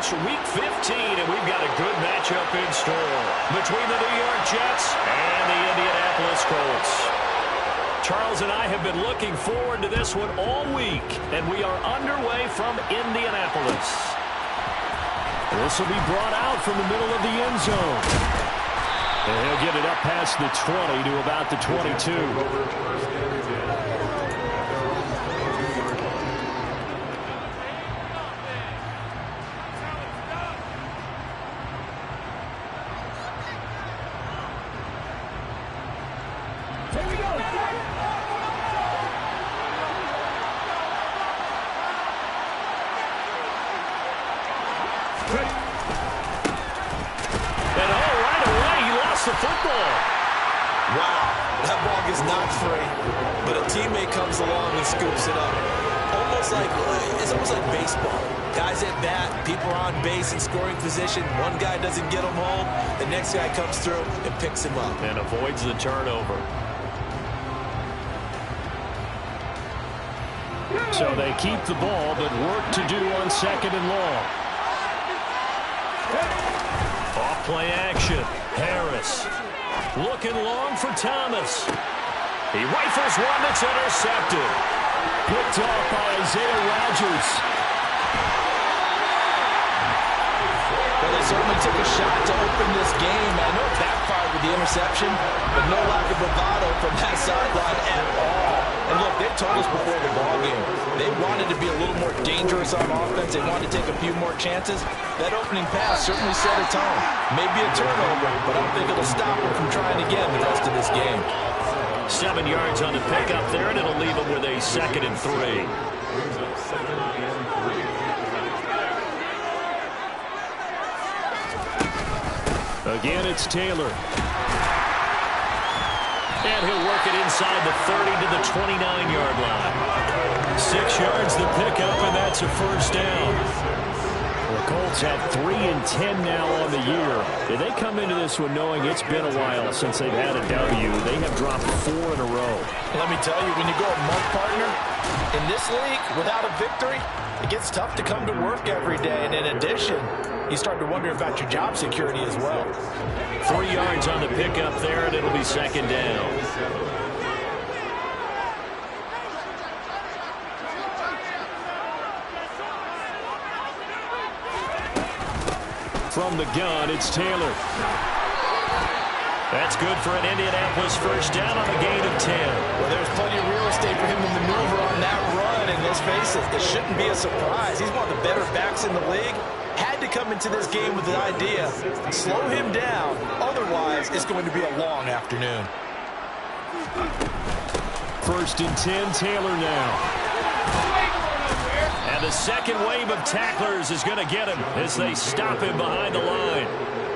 It's Week 15, and we've got a good matchup in store between the New York Jets and the Indianapolis Colts. Charles and I have been looking forward to this one all week, and we are underway from Indianapolis. This will be brought out from the middle of the end zone. And he'll get it up past the 20 to about the 22. The football. Wow, that ball gets knocked free, but a teammate comes along and scoops it up. It's almost like baseball. Guys at bat, people are on base in scoring position. One guy doesn't get him home, the next guy comes through and picks him up. And avoids the turnover. So they keep the ball, but work to do on second and long. Off play action. Harris looking long for Thomas. He rifles one that's intercepted. Picked off by Isaiah Rodgers. Well, they certainly took a shot to open this game. I know it backfired with the interception, but no lack of bravado from that sideline at all. And look, they told us before the ballgame, they wanted to be a little more dangerous on offense. They wanted to take a few more chances. That opening pass certainly set a tone. Maybe a turnover, but I don't think it'll stop them from trying again the rest of this game. 7 yards on the pickup there, and it'll leave them with a 2nd and 3. Again, it's Taylor. And he'll work it inside the 30 to the 29-yard line. 6 yards the pickup, and that's a first down. The Colts have 3 and 10 now on the year. They come into this one knowing it's been a while since they've had a W. They have dropped 4 in a row. Let me tell you, when you go a month, partner, in this league, without a victory, it gets tough to come to work every day. And in addition, you start to wonder about your job security as well. 3 yards on the pickup there, and it'll be 2nd down. From the gun, it's Taylor. That's good for an Indianapolis first down on a gain of 10. Well, there's plenty of real estate for him to maneuver on that run, and let's face it, it shouldn't be a surprise. He's one of the better backs in the league. Had to come into this game with the idea, slow him down, otherwise it's going to be a long afternoon. 1st and 10, Taylor now. And the second wave of tacklers is going to get him as they stop him behind the line.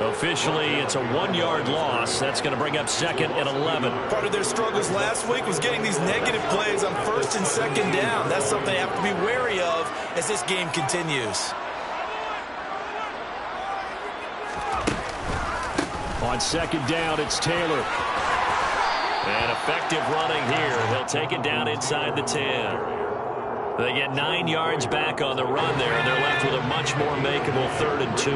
Officially, it's a 1-yard loss. That's going to bring up 2nd and 11. Part of their struggles last week was getting these negative plays on 1st and 2nd down. That's something they have to be wary of as this game continues. On 2nd down, it's Taylor. And effective running here. He'll take it down inside the 10. They get 9 yards back on the run there, and they're left with a much more makeable 3rd and 2.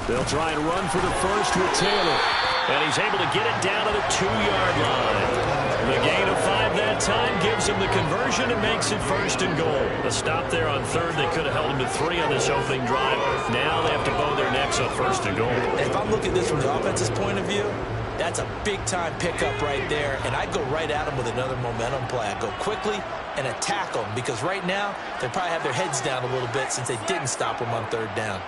They'll try and run for the first with Taylor. And he's able to get it down to the 2-yard line. The gain of 5 that time gives him the conversion and makes it 1st and goal. A stop there on 3rd. They could have held him to 3 on this opening drive. Now they have to bow their necks on 1st and goal. If I'm looking at this from the offense's point of view, that's a big-time pickup right there. And I'd go right at him with another momentum play. I'd go quickly and attack them because right now they probably have their heads down a little bit since they didn't stop him on 3rd down.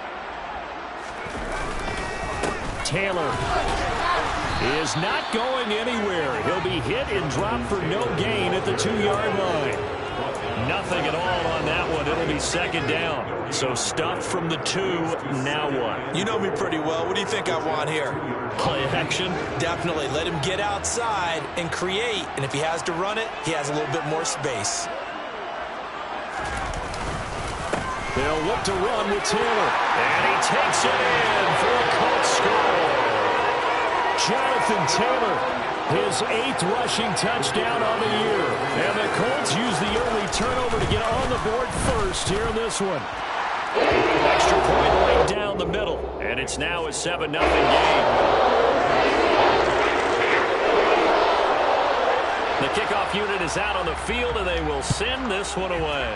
Taylor is not going anywhere. He'll be hit and dropped for no gain at the 2-yard line. Nothing at all on that one. It'll be 2nd down. So stuffed from the 2. Now what? You know me pretty well. What do you think I want here? Play action? Definitely. Let him get outside and create. And if he has to run it, he has a little bit more space. They'll look to run with Taylor. And he takes it in for a Colts score. Jonathan Taylor, his 8th rushing touchdown on the year. And the Colts use the early turnover to get on the board first here in this one. Extra point laid down the middle. And it's now a 7-0 game. The kickoff unit is out on the field, and they will send this one away.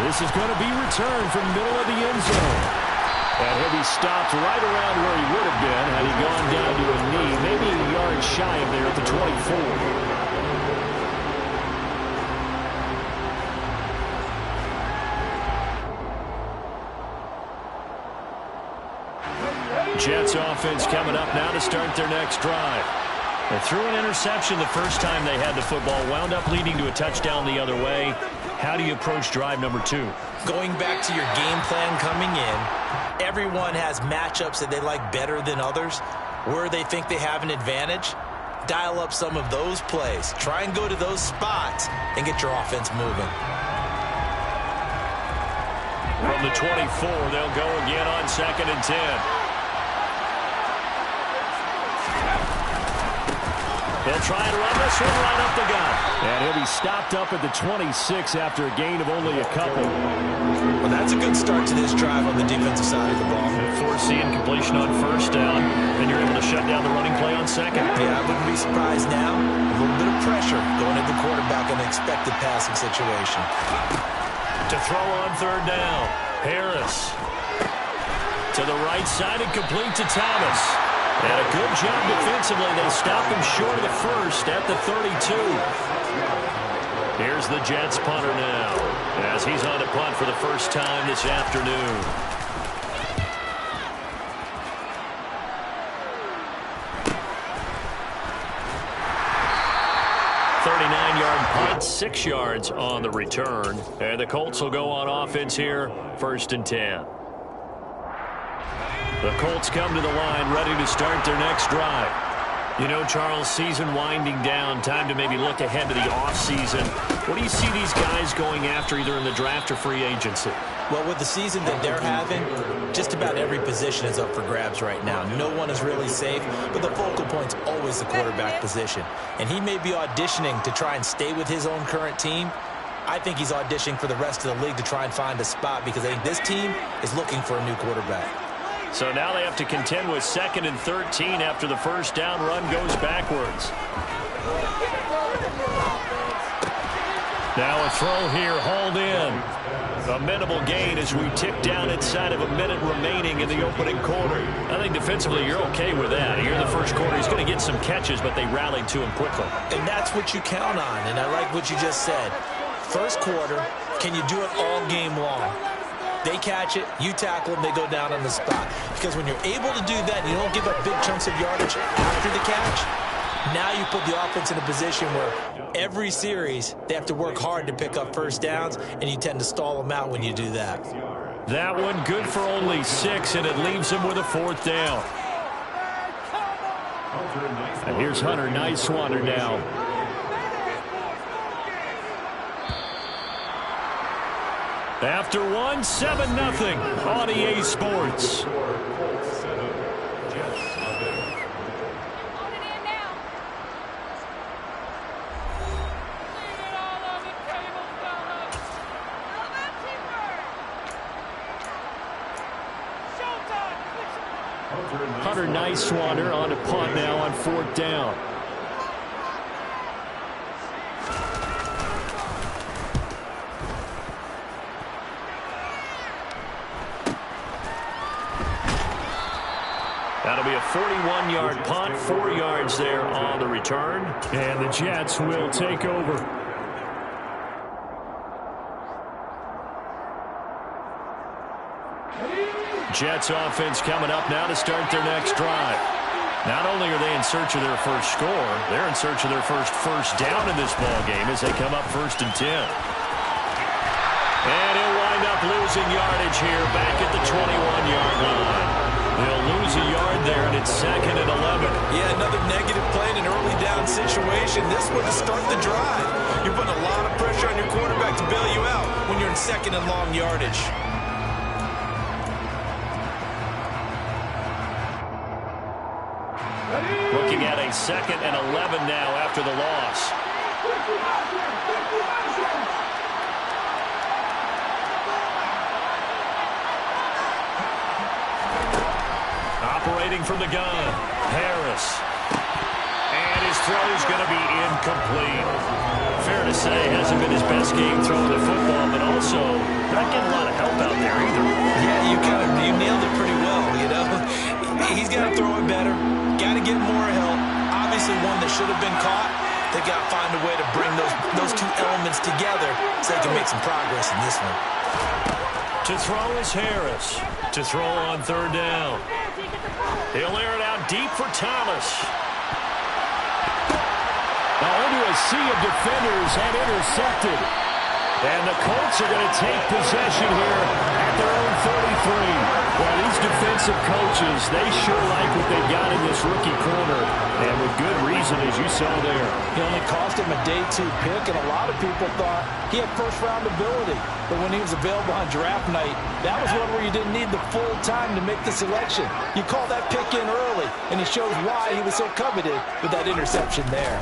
This is going to be returned from middle of the end zone. And he'll be stopped right around where he would have been had he gone down to a knee, maybe a yard shy of there at the 24. Jets offense coming up now to start their next drive. They threw an interception the first time they had the football, wound up leading to a touchdown the other way. How do you approach drive number 2? Going back to your game plan coming in, everyone has matchups that they like better than others. Where they think they have an advantage, dial up some of those plays. Try and go to those spots and get your offense moving. From the 24, they'll go again on 2nd and 10. They'll try and run this one right up the gut. And he'll be stopped up at the 26 after a gain of only a couple. Well, that's a good start to this drive on the defensive side of the ball. Forcing completion on first down, and you're able to shut down the running play on second. Yeah, I wouldn't be surprised now. A little bit of pressure going at the quarterback in an expected passing situation. To throw on 3rd down, Harris. To the right side and complete to Thomas. And a good job defensively. They stop him short of the first at the 32. Here's the Jets punter now, as he's on to punt for the first time this afternoon. Punt, 6 yards on the return. And the Colts will go on offense here, 1st and 10. The Colts come to the line ready to start their next drive. You know, Charles, season winding down, time to maybe look ahead to the offseason. What do you see these guys going after either in the draft or free agency? Well, with the season that they're having, just about every position is up for grabs right now. No one is really safe, but the focal point's always the quarterback position. And he may be auditioning to try and stay with his own current team. I think he's auditioning for the rest of the league to try and find a spot because I think this team is looking for a new quarterback. So now they have to contend with 2nd and 13 after the first down run goes backwards. Now a throw here, hauled in. A minimal gain as we tick down inside of a minute remaining in the opening quarter. I think defensively you're okay with that. Here in the first quarter, he's going to get some catches, but they rallied to him quickly. And that's what you count on, and I like what you just said. First quarter, can you do it all game long? They catch it, you tackle them, they go down on the spot. Because when you're able to do that, you don't give up big chunks of yardage after the catch. Now you put the offense in a position where every series they have to work hard to pick up first downs, and you tend to stall them out when you do that. That one good for only 6, and it leaves them with a 4th down. And here's Hunter Nicewander now. After 7-0 on EA Sports. Hunter Nicewander on a punt now on 4th down. That'll be a 41-yard punt, 4 yards there on the return. And the Jets will take over. Jets offense coming up now to start their next drive. Not only are they in search of their first score, they're in search of their first down in this ball game as they come up 1st and 10. And he'll wind up losing yardage here back at the 21-yard line. They'll lose a yard there, and it's 2nd and 11. Yeah, another negative play in an early down situation. This one to start the drive. You're putting a lot of pressure on your in second and long yardage. Looking at a 2nd and 11 now after the loss. Operating from the gun, Harris. And his throw's going to be incomplete. Fair to say, hasn't been his best game throwing the football, but also not getting a lot of help out there either. Yeah, you nailed it pretty well, you know. He's got to throw it better. Got to get more help. Obviously one that should have been caught. They got to find a way to bring those two elements together so they can make some progress in this one. To throw is Harris. To throw on 3rd down. He'll air it out deep for Thomas. Now into a sea of defenders and intercepted. And the Colts are going to take possession here at their own 33. Well, these defensive coaches, they sure like what they've got in this rookie corner. And with good reason, as you saw there. He only cost him a day 2 pick, and a lot of people thought he had first-round ability. But when he was available on draft night, that was one where you didn't need the full time to make the selection. You call that pick in early, and it shows why he was so coveted with that interception there.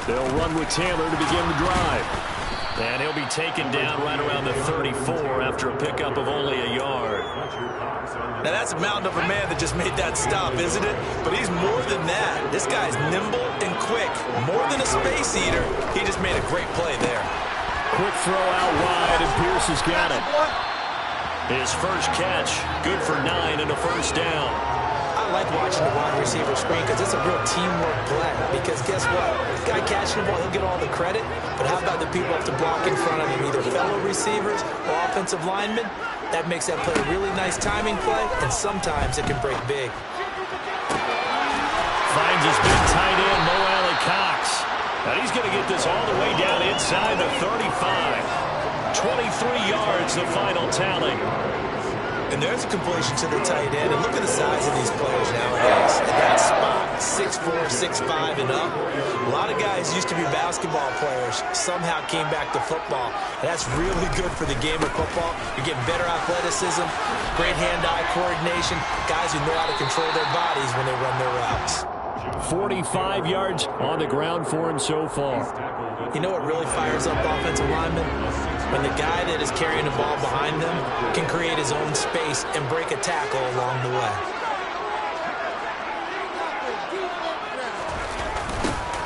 They'll run with Taylor to begin the drive. And he'll be taken down right around the 34 after a pickup of only a yard. Now that's a mountain of a man that just made that stop, isn't it? But he's more than that. This guy's nimble and quick. More than a space eater, he just made a great play there. Quick throw out wide, and Pierce has got it. His first catch, good for 9 and a first down. I like watching the wide receiver screen because it's a real teamwork play. Because guess what? The guy catching the ball, he'll get all the credit. But how about the people up to block in front of him, either fellow receivers or offensive linemen? That makes that play a really nice timing play, and sometimes it can break big. Finds his big tight end, Mo Alley-Cox. Now he's going to get this all the way down inside the 35. 23 yards, the final tally. And there's a completion to the tight end. And look at the size of these players nowadays. At that spot, 6'4", 6'5", and up. A lot of guys used to be basketball players, somehow came back to football. And that's really good for the game of football. You're getting better athleticism, great hand-eye coordination, guys who know how to control their bodies when they run their routes. 45 yards on the ground for him so far. You know what really fires up offensive linemen? When the guy that is carrying the ball behind them can create his own space and break a tackle along the way.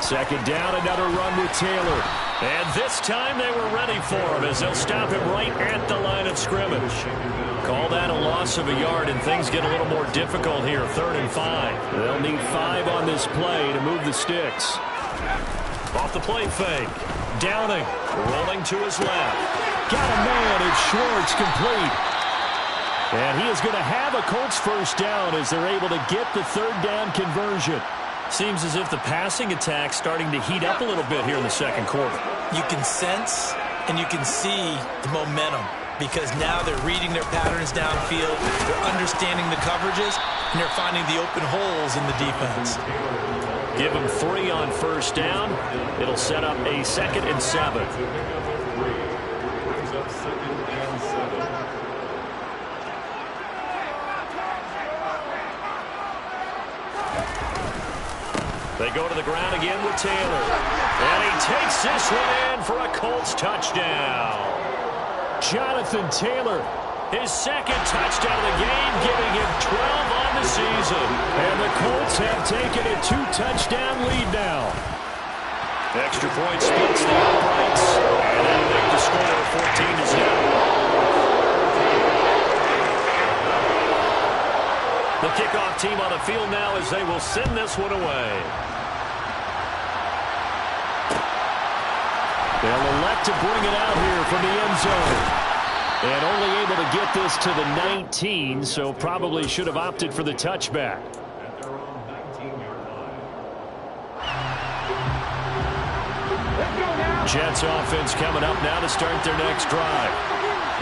Second down, another run with Taylor. And this time they were ready for him as they'll stop him right at the line of scrimmage. Call that a loss of a yard, and things get a little more difficult here, 3rd and 5. They'll need 5 on this play to move the sticks. Off the play fake. Downing, rolling to his left. Got a man, it's Schwartz, complete. And he is going to have a Colts first down as they're able to get the 3rd down conversion. Seems as if the passing attack's starting to heat up a little bit here in the second quarter. You can sense and you can see the momentum because now they're reading their patterns downfield, they're understanding the coverages, and they're finding the open holes in the defense. Give them 3 on first down. It'll set up a 2nd and 7. They go to the ground again with Taylor. And he takes this one in for a Colts touchdown. Jonathan Taylor, his 2nd touchdown of the game, giving him 12 on the season. And the Colts have taken a 2-touchdown lead now. Extra point splits the uprights. And that'll make the score 14-0. The kickoff team on the field now as they will send this one away. They'll elect to bring it out here from the end zone. And only able to get this to the 19, so probably should have opted for the touchback. Jets offense coming up now to start their next drive.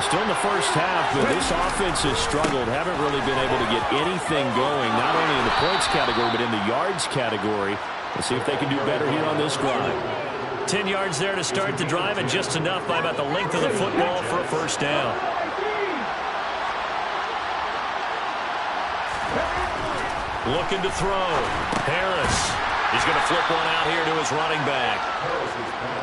Still in the first half, but this offense has struggled. Haven't really been able to get anything going, not only in the points category, but in the yards category. Let's see if they can do better here on this drive. 10 yards there to start the drive, and just enough by about the length of the football for a first down. Looking to throw. Harris. He's going to flip one out here to his running back.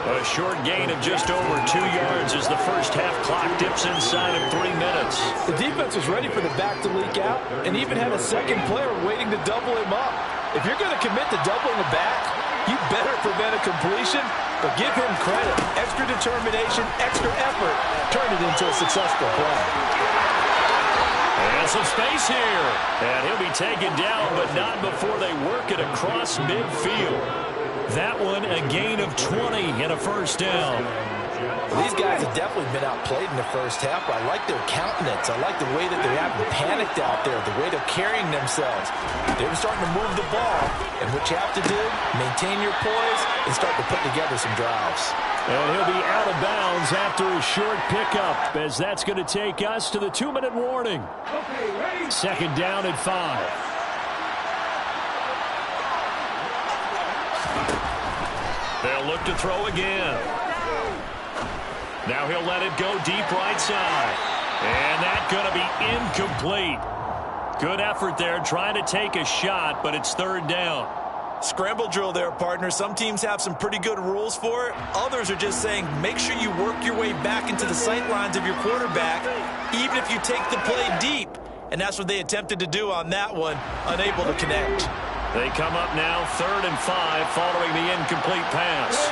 A short gain of just over 2 yards as the first half clock dips inside of 3 minutes. The defense was ready for the back to leak out and even had a second player waiting to double him up. If you're going to commit to doubling the back, you better prevent a completion, but give him credit. Extra determination, extra effort, turn it into a successful play. And some space here. And he'll be taken down, but not before they work it across midfield. That one a gain of 20 and a first down. Well, these guys have definitely been outplayed in the first half, but I like their countenance. I like the way that they haven't panicked out there, the way they're carrying themselves. They're starting to move the ball, and what you have to do, maintain your poise and start to put together some drives. And he'll be out of bounds after a short pickup, as that's going to take us to the 2-minute warning. Second down at 5. They'll look to throw again. Now he'll let it go deep right side. And that's going to be incomplete. Good effort there trying to take a shot, but it's third down. Scramble drill there, partner. Some teams have some pretty good rules for it. Others are just saying make sure you work your way back into the sight lines of your quarterback, even if you take the play deep. And that's what they attempted to do on that one, unable to connect. They come up now 3rd and 5 following the incomplete pass.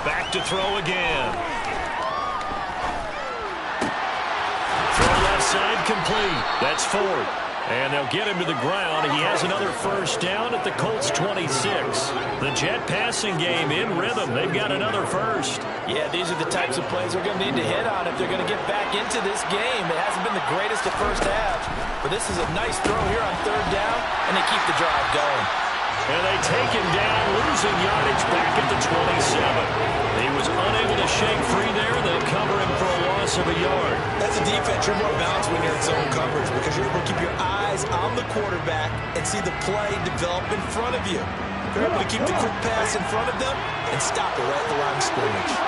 Back to throw again. Throw left side complete. That's 4th. And they'll get him to the ground. He has another first down at the Colts 26. The Jet passing game in rhythm. They've got another first. Yeah, these are the types of plays they're going to need to hit on if they're going to get back into this game. It hasn't been the greatest of first halves, but this is a nice throw here on 3rd down, and they keep the drive going. And they take him down, losing yardage back at the 27. He was unable to shake free there. They'll cover him for a loss of a yard. As a defense, you're more balanced when you're in zone coverage because you're able to keep your eyes on the quarterback and see the play develop in front of you. You're able to keep the quick pass in front of them and stop it right at the line of scrimmage.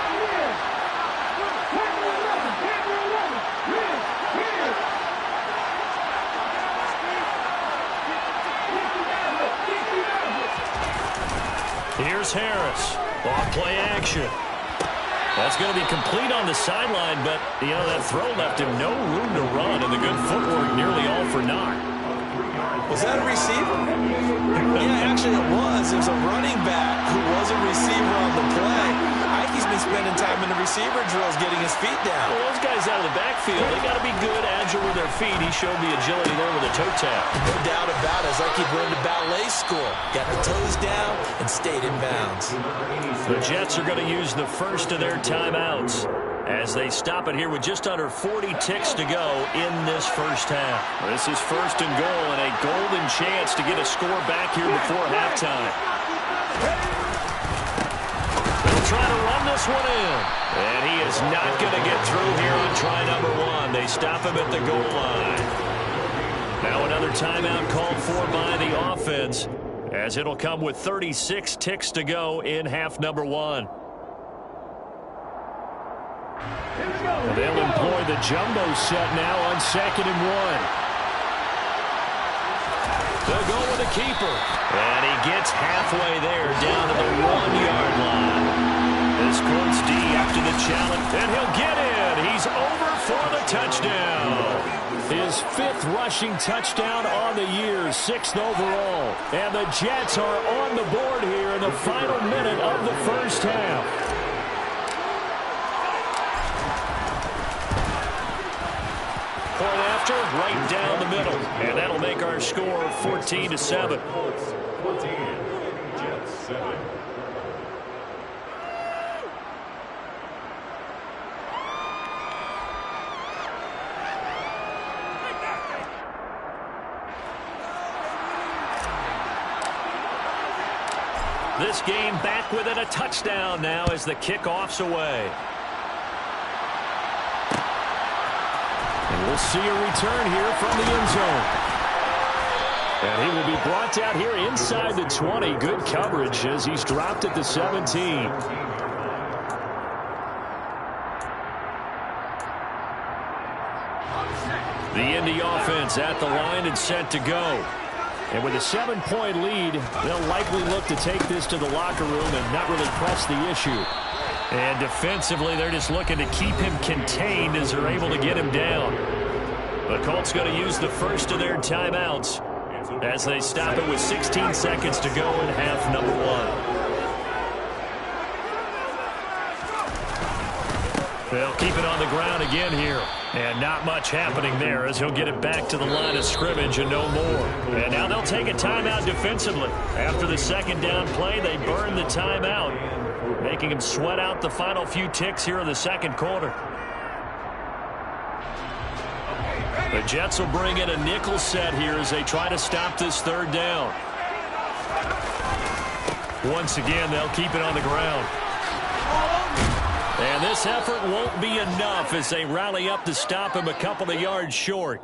Here's Harris. Off play action. That's going to be complete on the sideline, but, that throw left him no room to run, and the good footwork nearly all for naught. Was that a receiver? Yeah, actually it was. It was a running back who was a receiver on the play. I think he's been spending time in the receiver drills getting his feet down. Well, those guys out of the backfield, they got to be good, agile with their feet. He showed the agility there with a toe tap. No doubt about it. It's like he went to ballet school. Got the toes down and stayed in bounds. The Jets are going to use the first of their timeouts as they stop it here with just under 40 ticks to go in this first half. This is 1st and goal and a golden chance to get a score back here before halftime. They'll try to run this one in. And he is not going to get through here on try number 1. They stop him at the goal line. Now another timeout called for by the offense, as it'll come with 36 ticks to go in half number 1. And they'll employ the jumbo set now on 2nd and 1. They'll go with the keeper. And he gets halfway there down to the 1-yard line. This Colts D after the challenge. And he'll get in. He's over for the touchdown. His 5th rushing touchdown on the year, 6th overall. And the Jets are on the board here in the final minute of the first half. Point after, right down the middle. And that'll make our score 14-7. 14, Jets 7. This game back within a touchdown now as the kickoff's away. And we'll see a return here from the end zone. And he will be brought down here inside the 20. Good coverage as he's dropped at the 17. The Indy offense at the line and set to go. And with a 7-point lead, they'll likely look to take this to the locker room and not really press the issue. And defensively, they're just looking to keep him contained as they're able to get him down. The Colts going to use the first of their timeouts as they stop it with 16 seconds to go in half number 1. They'll keep it on the ground again here. And not much happening there as he'll get it back to the line of scrimmage and no more. And now they'll take a timeout defensively. After the second down play, they burn the timeout, making him sweat out the final few ticks here in the second quarter. The Jets will bring in a nickel set here as they try to stop this third down. Once again, they'll keep it on the ground. And this effort won't be enough as they rally up to stop him a couple of yards short.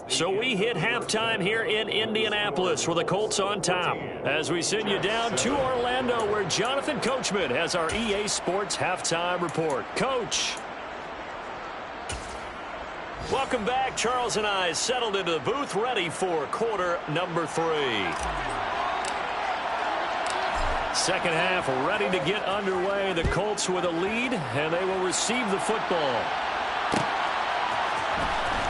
So we hit halftime here in Indianapolis with the Colts on top as we send you down to Orlando where Jonathan Coachman has our EA Sports halftime report. Coach. Welcome back. Charles and I settled into the booth ready for quarter number 3. Second half ready to get underway. The Colts with a lead, and they will receive the football.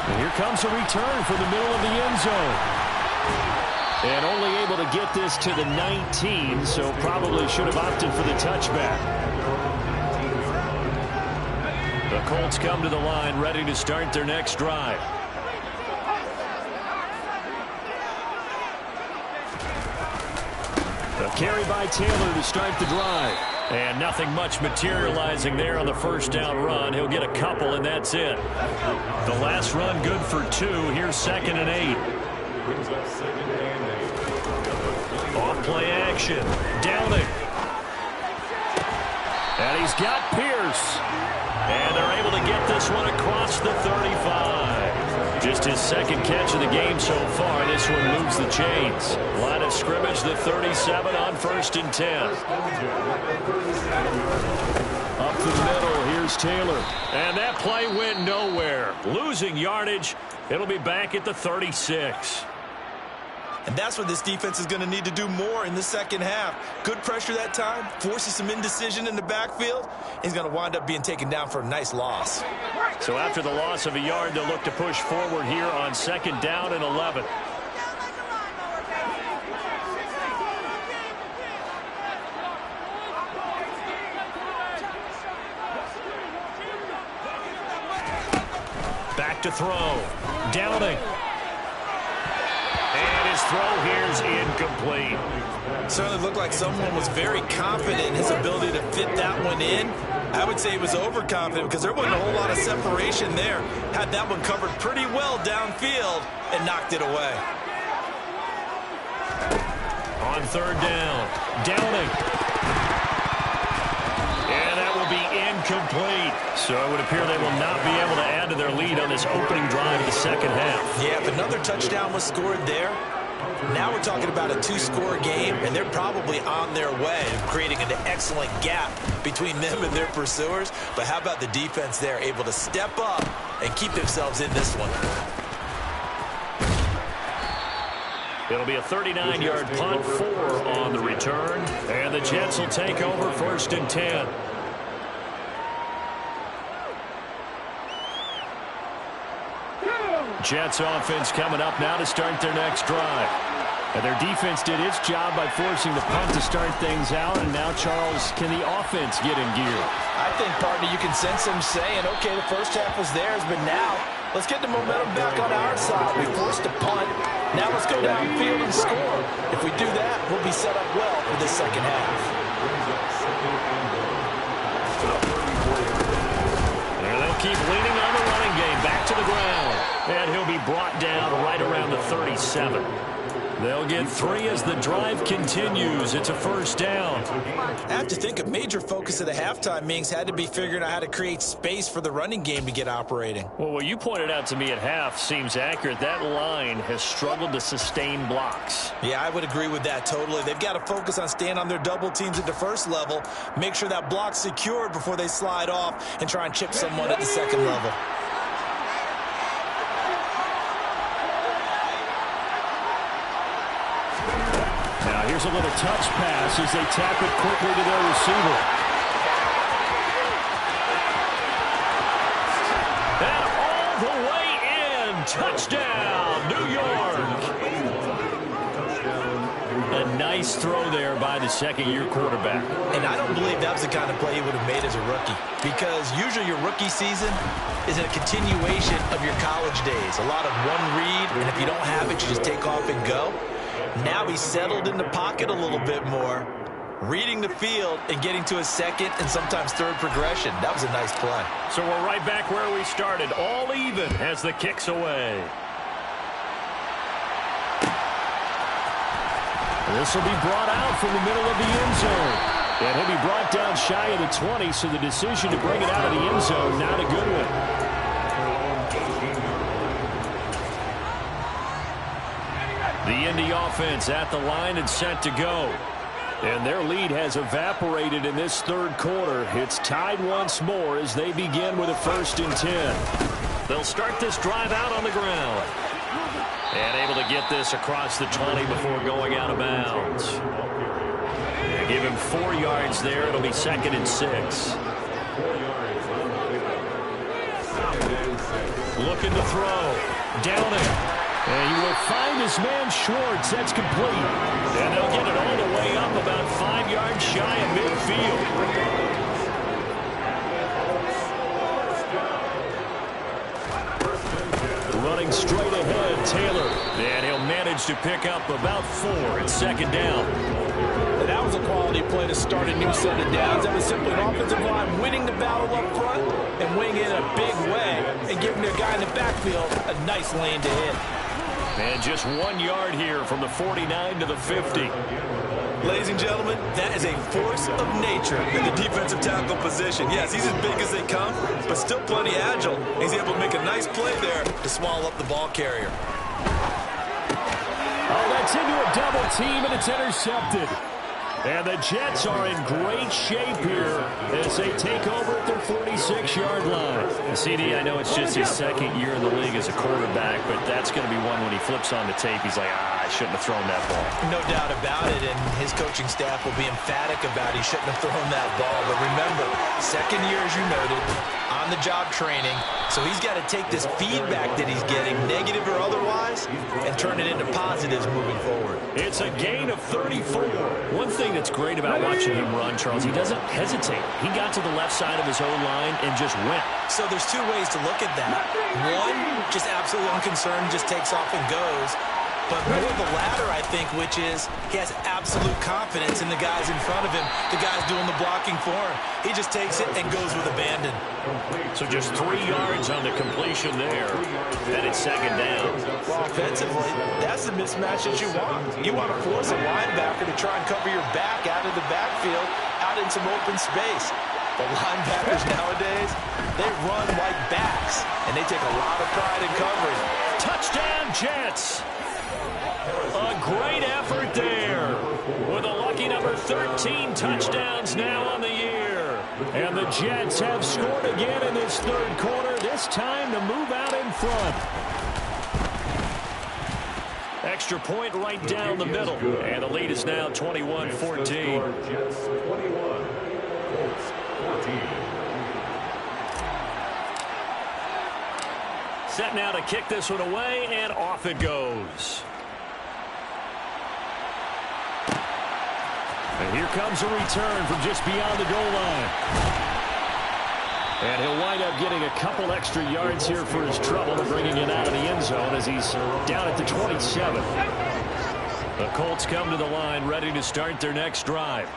And here comes a return from the middle of the end zone. And only able to get this to the 19, so probably should have opted for the touchback. The Colts come to the line ready to start their next drive. A carry by Taylor to start the drive. And nothing much materializing there on the first down run. He'll get a couple, and that's it. The last run good for 2. Here's 2nd and 8. Off play action. Downing. And he's got Pierce. And they're able to get this one across the 35. Just his second catch of the game so far. This one moves the chains. Line of scrimmage, the 37 on 1st and 10. Up the middle, here's Taylor. And that play went nowhere. Losing yardage. It'll be back at the 36. And that's what this defense is going to need to do more in the second half. Good pressure that time, forces some indecision in the backfield. He's going to wind up being taken down for a nice loss. So after the loss of a yard, they'll look to push forward here on 2nd down and 11. Back to throw. Downing. And his throw here's incomplete. Certainly looked like someone was very confident in his ability to fit that one in. I would say he was overconfident because there wasn't a whole lot of separation there. Had that one covered pretty well downfield and knocked it away. On 3rd down, Downing. And that will be incomplete. So it would appear they will not be able to add to their lead on this opening drive of the second half. Yeah, if another touchdown was scored there, now we're talking about a 2-score game, and they're probably on their way of creating an excellent gap between them and their pursuers. But how about the defense there, able to step up and keep themselves in this one? It'll be a 39-yard punt, 4 on the return. And the Jets will take over 1st and 10. Jets offense coming up now to start their next drive. And their defense did its job by forcing the punt to start things out. And now, Charles, can the offense get in gear? I think, partner, you can sense them saying, okay, the first half was theirs, but now let's get the momentum back on our side. We forced a punt. Now let's go downfield and score. If we do that, we'll be set up well for the second half. And they'll keep leaning on the running game. Back to the ground. And he'll be brought down right around the 37. They'll get 3 as the drive continues. It's a first down. I have to think a major focus of the halftime meetings had to be figuring out how to create space for the running game to get operating. Well, what you pointed out to me at half seems accurate. That line has struggled to sustain blocks. Yeah, I would agree with that totally. They've got to focus on staying on their double teams at the first level, make sure that block's secured before they slide off and try and chip someone at the second level. Now here's a little touch pass as they tap it quickly to their receiver. And all the way in. Touchdown, New York. A nice throw there by the second-year quarterback. And I don't believe that was the kind of play he would have made as a rookie, because usually your rookie season is a continuation of your college days. A lot of one read, and if you don't have it, you just take off and go. Now he's settled in the pocket a little bit more, reading the field and getting to a second and sometimes third progression. That was a nice play. So we're right back where we started, all even as the kick's away. This will be brought out from the middle of the end zone. And he'll be brought down shy of the 20, so the decision to bring it out of the end zone, not a good one. The Indy offense at the line and set to go. And their lead has evaporated in this third quarter. It's tied once more as they begin with a 1st and 10. They'll start this drive out on the ground. And able to get this across the 20 before going out of bounds. They give him 4 yards there. It'll be 2nd and 6. Looking to throw. Down it. And he will find his man Schwartz. That's complete. And they'll get it all the way up about 5 yards shy of midfield. Running straight ahead, Taylor. And he'll manage to pick up about 4 at 2nd down. And that was a quality play to start a new set of downs. That was simply an offensive line winning the battle up front and winning it in a big way and giving their guy in the backfield a nice lane to hit. And just 1 yard here from the 49 to the 50. Ladies and gentlemen, that is a force of nature in the defensive tackle position. Yes, he's as big as they come, but still plenty agile. He's able to make a nice play there to swallow up the ball carrier. Oh, that's into a double team, and it's intercepted. And the Jets are in great shape here as they take over at their 46-yard line. CD, I know it's just his 2nd year in the league as a quarterback, but that's going to be one when he flips on the tape. He's like, I shouldn't have thrown that ball. No doubt about it, and his coaching staff will be emphatic about he shouldn't have thrown that ball. But remember, 2nd year, as you noted, on-the-job training, so he's got to take this feedback that he's getting, negative or otherwise, and turn it into positives moving forward. It's a gain of 34. One thing that's great about watching him run, Charles, he doesn't hesitate. He got to the left side of his own line and just went. So there's 2 ways to look at that. One, just absolutely unconcerned, just takes off and goes. But more the latter, I think, which is he has absolute confidence in the guys in front of him, the guys doing the blocking for him. He just takes it and goes with abandon. So just 3 yards on the completion there. And it's 2nd down. Well, offensively, that's the mismatch that you want. You want to force a linebacker to try and cover your back out of the backfield, out in some open space. The linebackers nowadays, they run like backs, and they take a lot of pride in covering. Touchdown, Jets! A great effort there with a lucky number 13 touchdowns now on the year. And the Jets have scored again in this third quarter, this time to move out in front. Extra point right down the middle. And the lead is now 21-14. Jets 21, Colts 14. Set now to kick this one away, and off it goes. And here comes a return from just beyond the goal line. And he'll wind up getting a couple extra yards here for his trouble and bringing it out of the end zone as he's down at the 27. The Colts come to the line ready to start their next drive.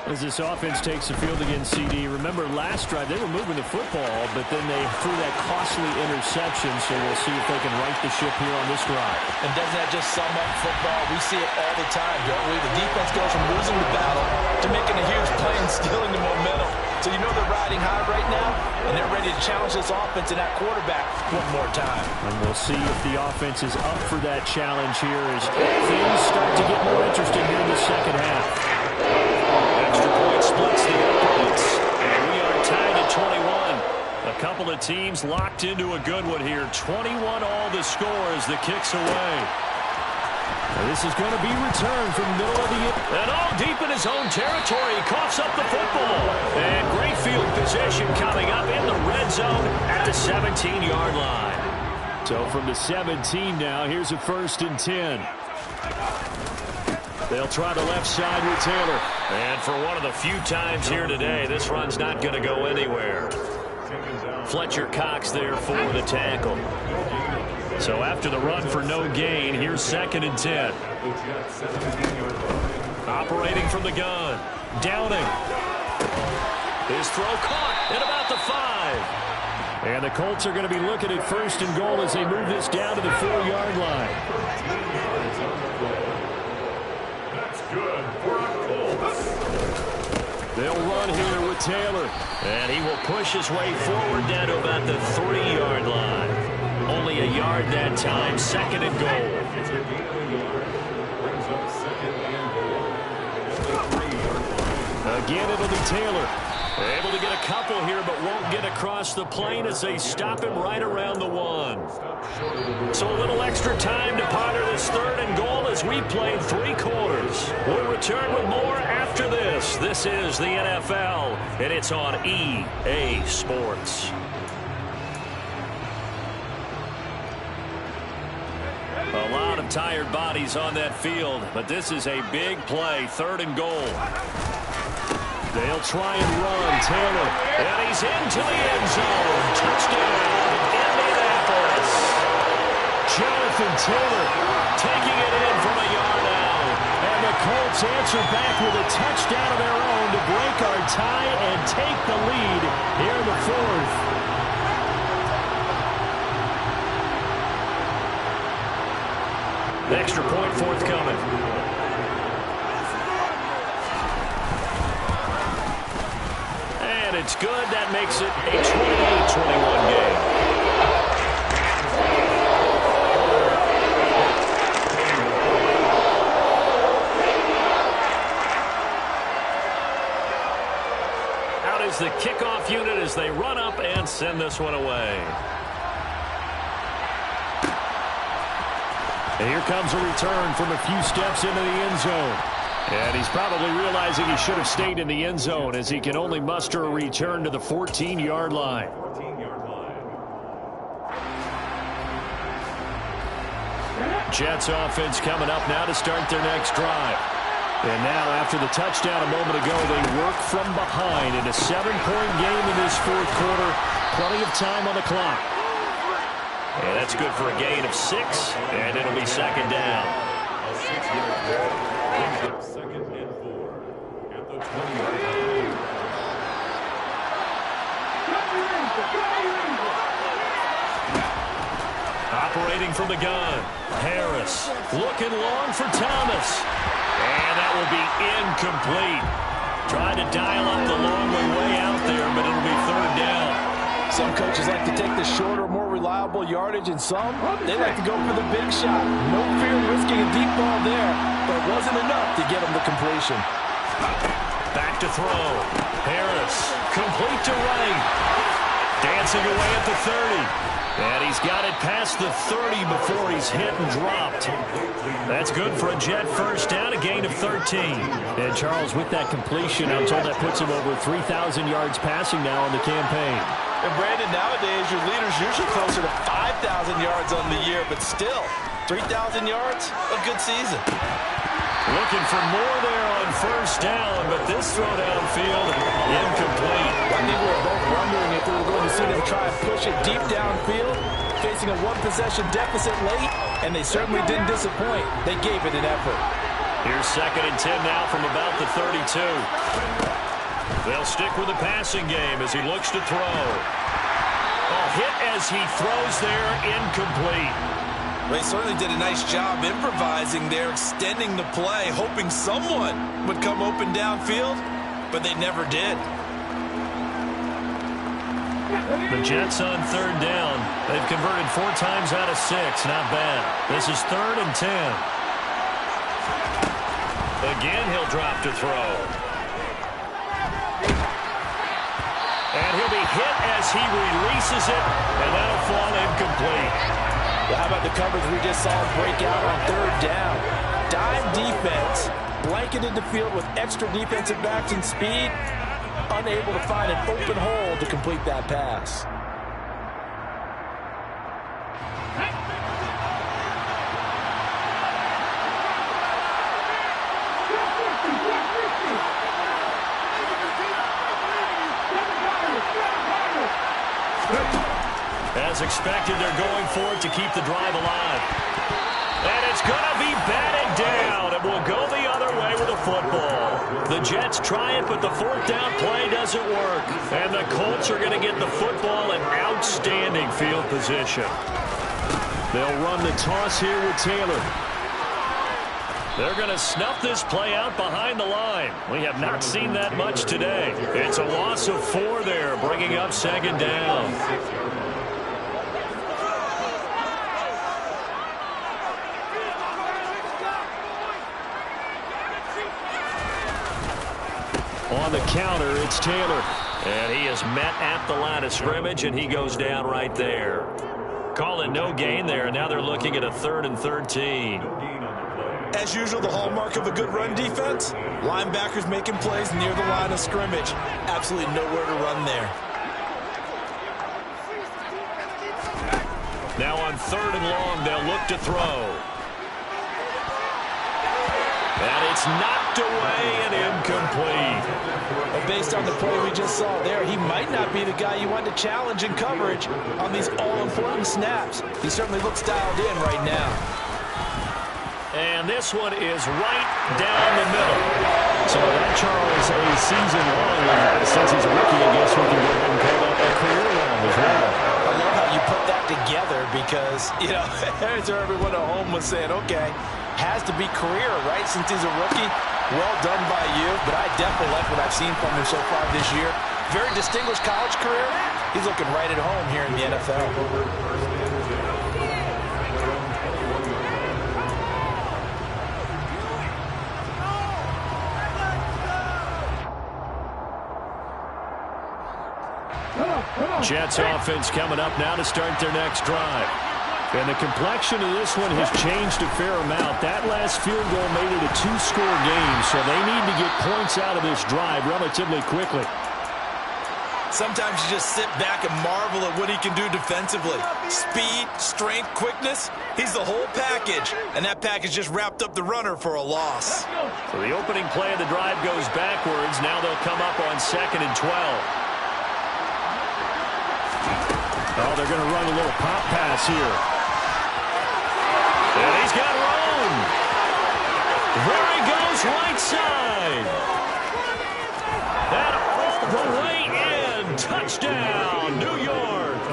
As this offense takes the field against CD. Remember, last drive, they were moving the football, but then they threw that costly interception, so we'll see if they can right the ship here on this drive. And doesn't that just sum up football? We see it all the time, don't we? The defense goes from losing the battle to making a huge play and stealing the momentum. So you know they're riding high right now, and they're ready to challenge this offense and that quarterback one more time. And we'll see if the offense is up for that challenge here as things start to get more interesting here in the second half. Extra point splits the opponents, and we are tied at 21. A couple of teams locked into a good one here. 21 all the score as the kick's away. And this is going to be returned from the middle of the and all deep in his own territory. He coughs up the football. And great field position coming up in the red zone at the 17-yard line. So from the 17 now, here's a 1st and 10. They'll try the left side with Taylor. And for one of the few times here today, this run's not going to go anywhere. Fletcher Cox there for the tackle. So after the run for no gain, here's 2nd and 10. Operating from the gun. Downing. His throw caught at about the 5. And the Colts are going to be looking at 1st and goal as they move this down to the 4-yard line. That's good for a Colts. They'll run here with Taylor. And he will push his way forward down to about the 3-yard line. Only a yard that time. 2nd and goal. Again, it'll be Taylor. Able to get a couple here, but won't get across the plane as they stop him right around the 1. So a little extra time to ponder this 3rd and goal as we played 3 quarters. We'll return with more after this. This is the NFL, and it's on EA Sports. A lot of tired bodies on that field, but this is a big play. 3rd and goal. They'll try and run. Taylor. And he's into the end zone. Touchdown, Indianapolis. Jonathan Taylor taking it in from a yard out. And the Colts answer back with a touchdown of their own to break our tie and take the lead here in the 4th. Extra point forthcoming. And it's good. That makes it a 28-21 game. Out is the kickoff unit as they run up and send this one away. And here comes a return from a few steps into the end zone. And he's probably realizing he should have stayed in the end zone as he can only muster a return to the 14-yard line. Jets offense coming up now to start their next drive. And now after the touchdown a moment ago, they work from behind in a 7-point game in this 4th quarter. Plenty of time on the clock. And that's good for a gain of 6, and it'll be 2nd down. Operating from the gun. Harris looking long for Thomas. And that will be incomplete. Tried to dial up the long way out there, but it'll be 3rd down. Some coaches like to take the shorter, more reliable yardage, and some, they like to go for the big shot. No fear of risking a deep ball there, but it wasn't enough to get him the completion. Back to throw. Harris, complete to right. Dancing away at the 30. And he's got it past the 30 before he's hit and dropped. That's good for a Jet 1st down, a gain of 13. And Charles, with that completion, I'm told that puts him over 3,000 yards passing now on the campaign. And Brandon, nowadays your leader's usually closer to 5,000 yards on the year, but still, 3,000 yards, a good season. Looking for more there on 1st down, but this throw downfield, incomplete. I think we were both wondering if we were going to see them try and push it deep downfield, facing a 1-possession deficit late, and they certainly didn't disappoint. They gave it an effort. Here's 2nd and 10 now from about the 32. They'll stick with the passing game as he looks to throw. Hit as he throws there, incomplete. They certainly did a nice job improvising there, extending the play, hoping someone would come open downfield, but they never did. The Jets on 3rd down. They've converted 4 times out of 6. Not bad. This is 3rd and 10. Again, he'll drop to throw. And he'll be hit as he releases it, and that'll fall incomplete. Well, how about the coverage we just saw him break out on 3rd down? Dime defense, blanketed the field with extra defensive backs and speed, unable to find an open hole to complete that pass. As expected, they're going for it to keep the drive alive. And it's going to be batted down. It will go the other way with the football. The Jets try it, but the 4th down play doesn't work. And the Colts are going to get the football in outstanding field position. They'll run the toss here with Taylor. They're going to snuff this play out behind the line. We have not seen that much today. It's a loss of 4 there, bringing up 2nd down. On the counter, it's Taylor. And he is met at the line of scrimmage, and he goes down right there. Call it no gain there, and now they're looking at a 3rd and 13. As usual, the hallmark of a good run defense, linebackers making plays near the line of scrimmage. Absolutely nowhere to run there. Now on 3rd and long, they'll look to throw. And it's knocked away and incomplete. Well, based on the play we just saw there, he might not be the guy you want to challenge in coverage on these all-important snaps. He certainly looks dialed in right now. And this one is right down the middle. So that, Charles, a season long, since he's a rookie, I guess we can go ahead and call that a career long as well. I love how you put that together because, you know, everyone at home was saying, okay, has to be career, right, since he's a rookie. Well done by you, but I definitely like what I've seen from him so far this year. Very distinguished college career. He's looking right at home here in the NFL. Jets offense coming up now to start their next drive. And the complexion of this one has changed a fair amount. That last field goal made it a 2-score game, so they need to get points out of this drive relatively quickly. Sometimes you just sit back and marvel at what he can do defensively. Speed, strength, quickness, he's the whole package. And that package just wrapped up the runner for a loss. So the opening play of the drive goes backwards. Now they'll come up on 2nd and 12. Oh, they're going to run a little pop pass here. And he's got room. There he goes, right side. And all the way in. Touchdown, New York.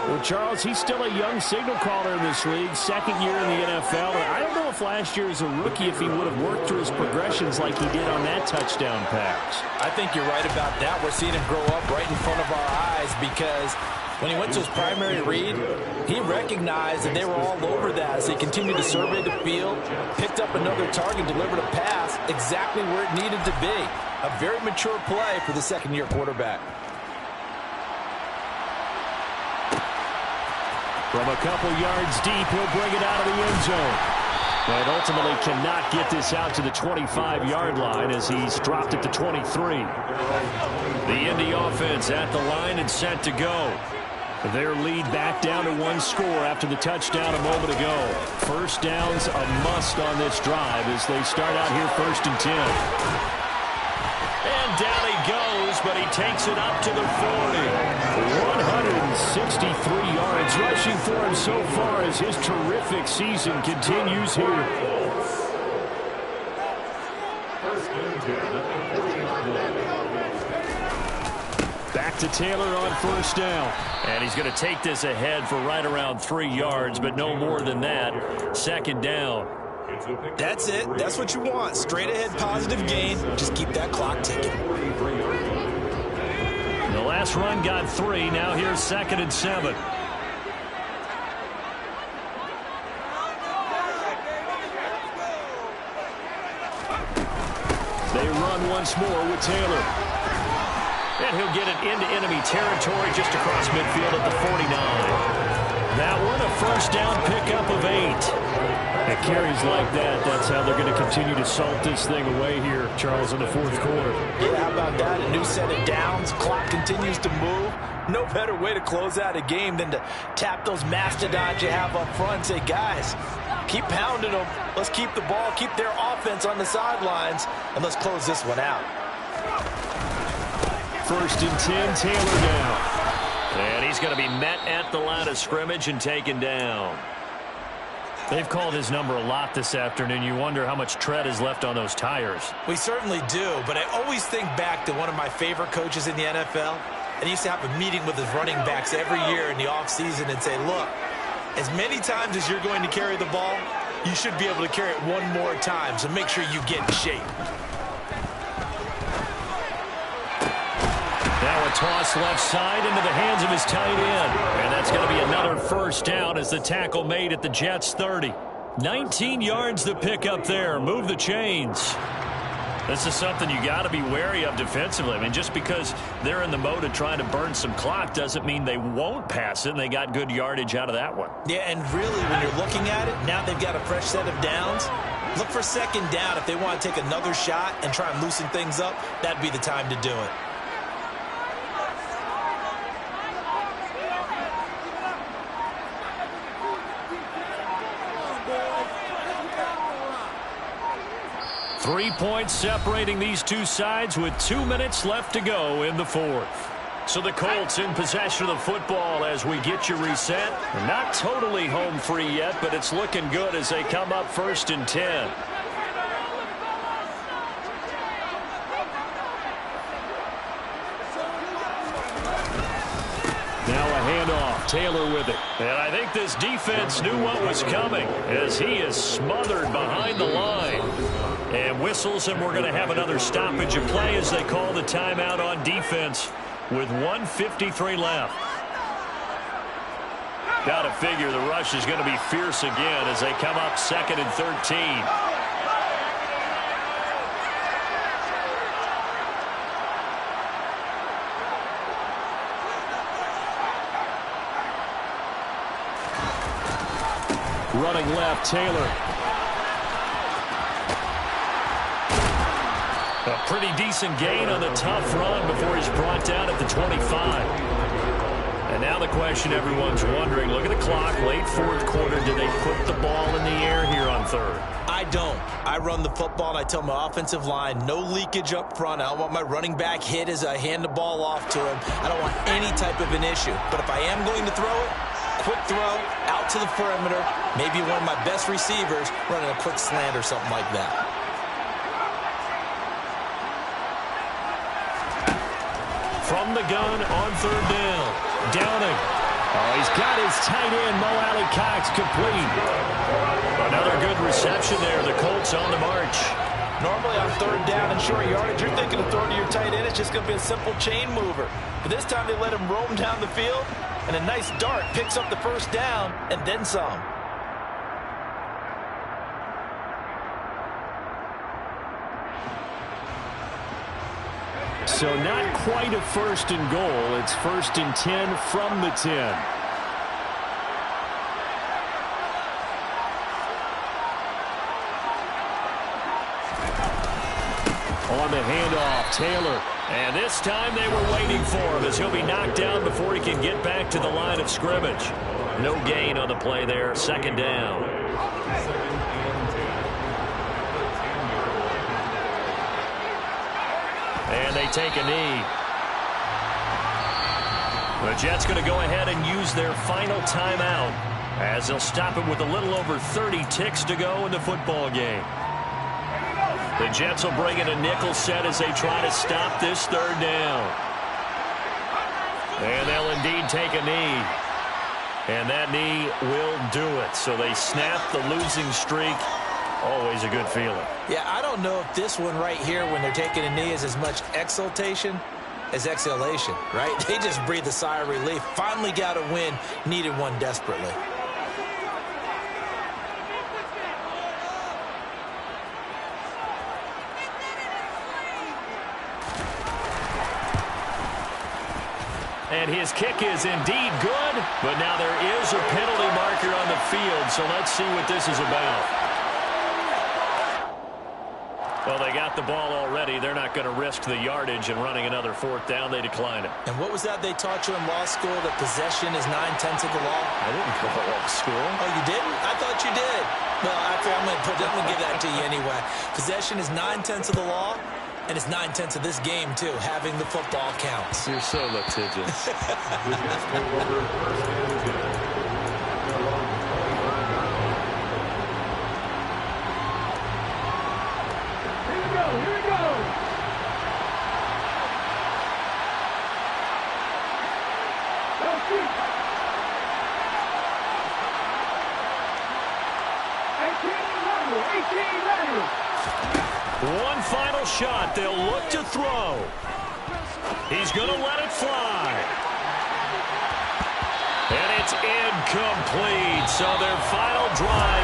Well, Charles, he's still a young signal caller in this league, 2nd year in the NFL. And I don't know if last year as a rookie if he would have worked through his progressions like he did on that touchdown pass. I think you're right about that. We're seeing him grow up right in front of our eyes because when he went to his primary read, he recognized that they were all over that as he continued to survey the field, picked up another target, delivered a pass exactly where it needed to be. A very mature play for the 2nd-year quarterback. From a couple yards deep, he'll bring it out of the end zone. And ultimately cannot get this out to the 25-yard line as he's dropped it to 23. The Indy offense at the line and set to go. Their lead back down to 1 score after the touchdown a moment ago. First down's a must on this drive as they start out here 1st and 10. And down he goes, but he takes it up to the 40. 163 yards rushing for him so far as his terrific season continues here. Back to Taylor on first down. And he's going to take this ahead for right around 3 yards, but no more than that. Second down. That's it. That's what you want. Straight ahead positive gain. Just keep that clock ticking. The last run got 3. Now here's 2nd and 7. They run once more with Taylor. And he'll get it into enemy territory just across midfield at the 49. That one, a first down pickup of 8. At carries like that, that's how they're going to continue to salt this thing away here, Charles, in the fourth quarter. Yeah, how about that? A new set of downs. Clock continues to move. No better way to close out a game than to tap those mastodons you have up front and say, guys, keep pounding them. Let's keep the ball, keep their offense on the sidelines, and let's close this one out. 1st and 10, Taylor down. And he's going to be met at the line of scrimmage and taken down. They've called his number a lot this afternoon. You wonder how much tread is left on those tires. We certainly do, but I always think back to one of my favorite coaches in the NFL. And he used to have a meeting with his running backs every year in the offseason and say, look, as many times as you're going to carry the ball, you should be able to carry it one more time, so make sure you get in shape. Now a toss left side into the hands of his tight end. And that's going to be another first down as the tackle made at the Jets' 30. 19 yards to pick up there. Move the chains. This is something you got to be wary of defensively. I mean, just because they're in the mode of trying to burn some clock doesn't mean they won't pass it, and they got good yardage out of that one. Yeah, and really, when you're looking at it, now they've got a fresh set of downs. Look for 2nd down. If they want to take another shot and try and loosen things up, that'd be the time to do it. Three points separating these two sides with 2 minutes left to go in the fourth. So the Colts in possession of the football as we get you reset. Not totally home free yet, but it's looking good as they come up 1st and 10. Now a handoff. Taylor with it. And I think this defense knew what was coming as he is smothered behind the line. And whistles, and we're going to have another stoppage of play as they call the timeout on defense with 1:53 left. Got to figure the rush is going to be fierce again as they come up 2nd and 13. Running left, Taylor. A pretty decent gain on the tough run before he's brought down at the 25. And now the question everyone's wondering, look at the clock, late fourth quarter, do they put the ball in the air here on 3rd? I don't. I run the football, and I tell my offensive line, no leakage up front. I don't want my running back hit as I hand the ball off to him. I don't want any type of an issue. But if I am going to throw it, quick throw, out to the perimeter, maybe one of my best receivers running a quick slant or something like that. From the gun on 3rd down. Downing. Oh, he's got his tight end, Mo Alley Cox, complete. Another good reception there. The Colts on the march. Normally on 3rd down and short yardage, you're thinking of throwing to your tight end. It's just going to be a simple chain mover. But this time they let him roam down the field, and a nice dart picks up the first down and then some. So not quite a 1st and goal. It's 1st and 10 from the 10. On the handoff, Taylor. And this time they were waiting for him as he'll be knocked down before he can get back to the line of scrimmage. No gain on the play there. 2nd down. And they take a knee. The Jets going to go ahead and use their final timeout as they'll stop it with a little over 30 ticks to go in the football game. The Jets will bring in a nickel set as they try to stop this third down. And they'll indeed take a knee. And that knee will do it. So they snap the losing streak. Always a good feeling. Yeah, I don't know if this one right here, when they're taking a knee, is as much exultation as exhalation, right? They just breathe a sigh of relief. Finally got a win, needed one desperately. And his kick is indeed good, but now there is a penalty marker on the field, so let's see what this is about. Well, they got the ball already. They're not going to risk the yardage and running another fourth down. They decline it. And what was that they taught you in law school, that possession is 9/10 of the law? I didn't go to law school. Oh, you didn't? I thought you did. Well, I'm going to give that to you anyway. Possession is 9/10 of the law, and it's 9/10 of this game, too. Having the football counts. You're so litigious. One final shot. They'll look to throw. He's going to let it fly. And it's incomplete. So their final drive